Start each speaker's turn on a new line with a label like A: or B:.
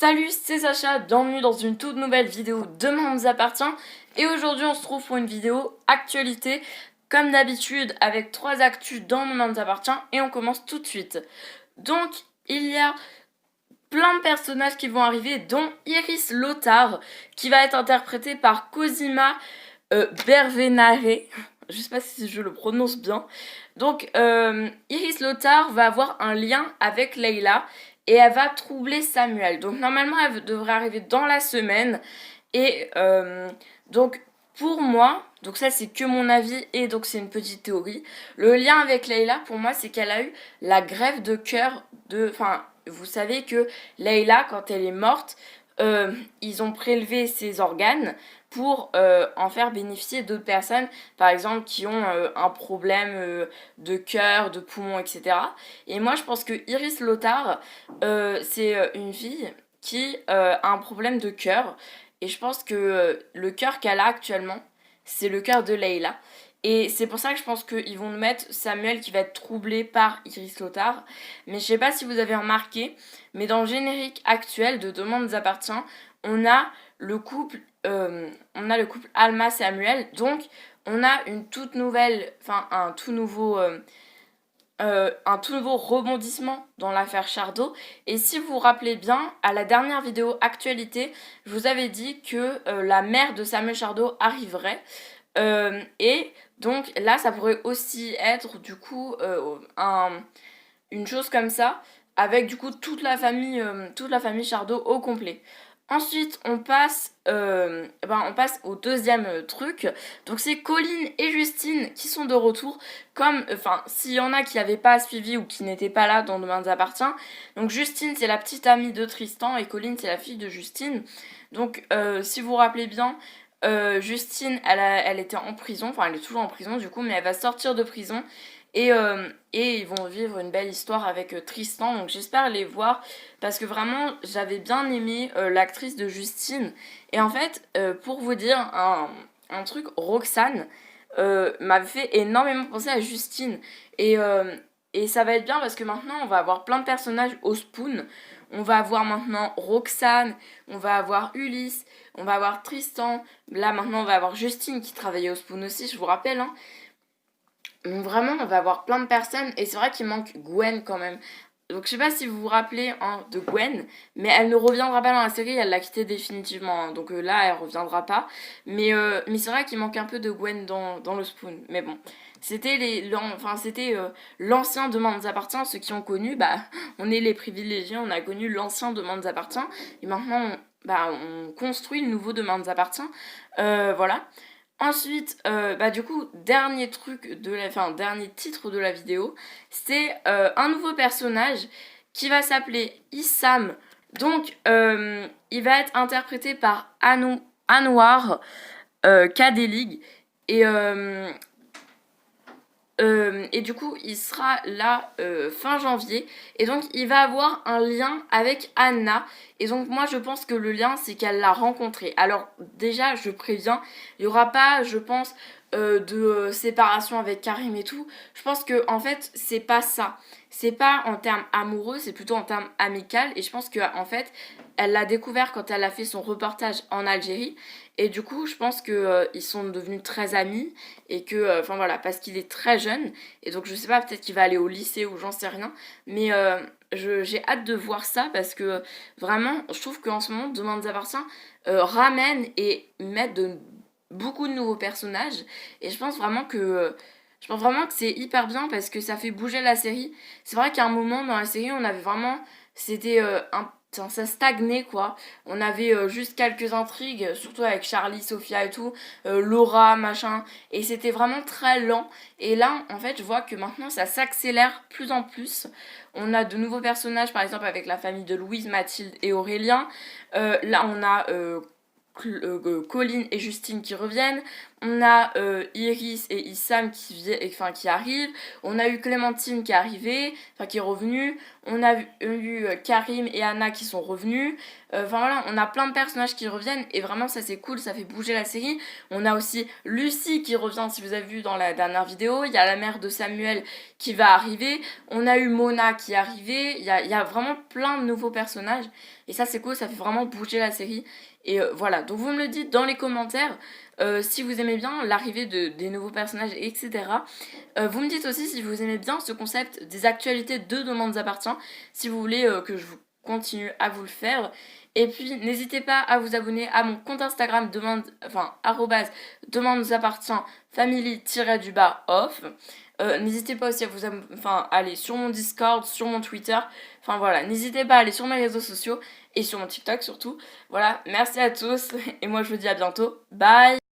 A: Salut, c'est Sacha, bienvenue dans une toute nouvelle vidéo de Maman nous appartient. Et aujourd'hui on se trouve pour une vidéo actualité, comme d'habitude avec 3 actus dans Maman nous appartient. Et on commence tout de suite. Donc il y a plein de personnages qui vont arriver, dont Iris Lothar, qui va être interprétée par Cosima Bervenare. Je sais pas si je le prononce bien. Donc Iris Lothar va avoir un lien avec Layla et elle va troubler Samuel. Donc normalement elle devrait arriver dans la semaine. Et donc pour moi, donc ça c'est que mon avis et donc c'est une petite théorie. Le lien avec Layla pour moi c'est qu'elle a eu la greffe de cœur de... Enfin, vous savez que Layla quand elle est morte, ils ont prélevé ses organes pour en faire bénéficier d'autres personnes, par exemple qui ont un problème de cœur, de poumon, etc. Et moi je pense que Iris Lothar, c'est une fille qui a un problème de cœur. Et je pense que le cœur qu'elle a actuellement, c'est le cœur de Layla. Et c'est pour ça que je pense qu'ils vont nous mettre Samuel qui va être troublé par Iris Lothar. Mais je sais pas si vous avez remarqué, mais dans le générique actuel de Demain nous appartient, on a le couple, Alma Samuel. Donc on a une toute nouvelle, enfin un tout nouveau rebondissement dans l'affaire Chardot. Et si vous vous rappelez bien, à la dernière vidéo actualité, je vous avais dit que la mère de Samuel Chardot arriverait. Et donc là, ça pourrait aussi être du coup une chose comme ça, avec du coup toute la famille Chardot au complet. Ensuite, on passe au deuxième truc. Donc, c'est Colline et Justine qui sont de retour. S'il y en a qui n'avaient pas suivi ou qui n'étaient pas là dans Demain nous appartient. Donc, Justine, c'est la petite amie de Tristan et Colline, c'est la fille de Justine. Donc, si vous vous rappelez bien, Justine, elle était en prison. Enfin, elle est toujours en prison du coup, mais elle va sortir de prison. Et ils vont vivre une belle histoire avec Tristan. Donc j'espère les voir. Parce que vraiment, j'avais bien aimé l'actrice de Justine. Et en fait, pour vous dire un truc, Roxane m'avait fait énormément penser à Justine. Et ça va être bien parce que maintenant, on va avoir plein de personnages au Spoon. On va avoir maintenant Roxane, on va avoir Ulysse, on va avoir Tristan. Là, maintenant, on va avoir Justine qui travaillait au Spoon aussi, je vous rappelle, hein. Donc vraiment, on va avoir plein de personnes et c'est vrai qu'il manque Gwen quand même. Donc je sais pas si vous vous rappelez de Gwen, mais elle ne reviendra pas dans la série, elle l'a quittée définitivement. Hein. Donc là, elle reviendra pas. Mais c'est vrai qu'il manque un peu de Gwen dans le Spoon. Mais bon, c'était l'ancien Demain nous appartient. Ceux qui ont connu, bah on est les privilégiés, on a connu l'ancien Demain nous appartient. Et maintenant, on construit le nouveau Demain nous appartient. Voilà. Ensuite, du coup, dernier titre de la vidéo, c'est un nouveau personnage qui va s'appeler Issam. Donc, il va être interprété par Anouar Kadelig. Et du coup, il sera là fin janvier. Et donc, il va avoir un lien avec Anna. Et donc, moi, je pense que le lien, c'est qu'elle l'a rencontré. Alors, déjà, je préviens, il n'y aura pas, je pense, de séparation avec Karim et tout. Je pense que, en fait, c'est pas ça. C'est pas en termes amoureux, c'est plutôt en termes amical. Et je pense que, en fait, elle l'a découvert quand elle a fait son reportage en Algérie. Et du coup, je pense que ils sont devenus très amis et que, voilà, parce qu'il est très jeune. Et donc, je sais pas, peut-être qu'il va aller au lycée ou j'en sais rien. Mais j'ai hâte de voir ça parce que vraiment, je trouve qu'en ce moment, Demain nous appartient ramène et met beaucoup de nouveaux personnages. Et je pense vraiment que c'est hyper bien parce que ça fait bouger la série. C'est vrai qu'à un moment dans la série, on avait vraiment... C'était ça stagnait quoi. On avait juste quelques intrigues, surtout avec Charlie, Sophia et tout, Laura, machin. Et c'était vraiment très lent. Et là, en fait, je vois que maintenant, ça s'accélère plus en plus. On a de nouveaux personnages, par exemple avec la famille de Louise, Mathilde et Aurélien. Là, on a Colline et Justine qui reviennent. On a Iris et Issam qui arrivent. On a eu Clémentine qui est arrivée, qui est revenue. On a eu Karim et Anna qui sont revenus. Enfin voilà, on a plein de personnages qui reviennent et vraiment ça c'est cool, ça fait bouger la série. On a aussi Lucie qui revient, si vous avez vu dans la dernière vidéo. Il y a la mère de Samuel qui va arriver. On a eu Mona qui est arrivée. Il y a vraiment plein de nouveaux personnages et ça c'est cool, ça fait vraiment bouger la série. Et voilà, donc vous me le dites dans les commentaires si vous aimez bien l'arrivée des nouveaux personnages, etc. Vous me dites aussi si vous aimez bien ce concept des actualités de Demain nous appartient, si vous voulez que je continue à vous le faire. Et puis n'hésitez pas à vous abonner à mon compte Instagram Demain nous appartient family-off. N'hésitez pas aussi à aller sur mon Discord, sur mon Twitter. Enfin voilà, n'hésitez pas à aller sur mes réseaux sociaux et sur mon TikTok surtout. Voilà, merci à tous et moi je vous dis à bientôt. Bye!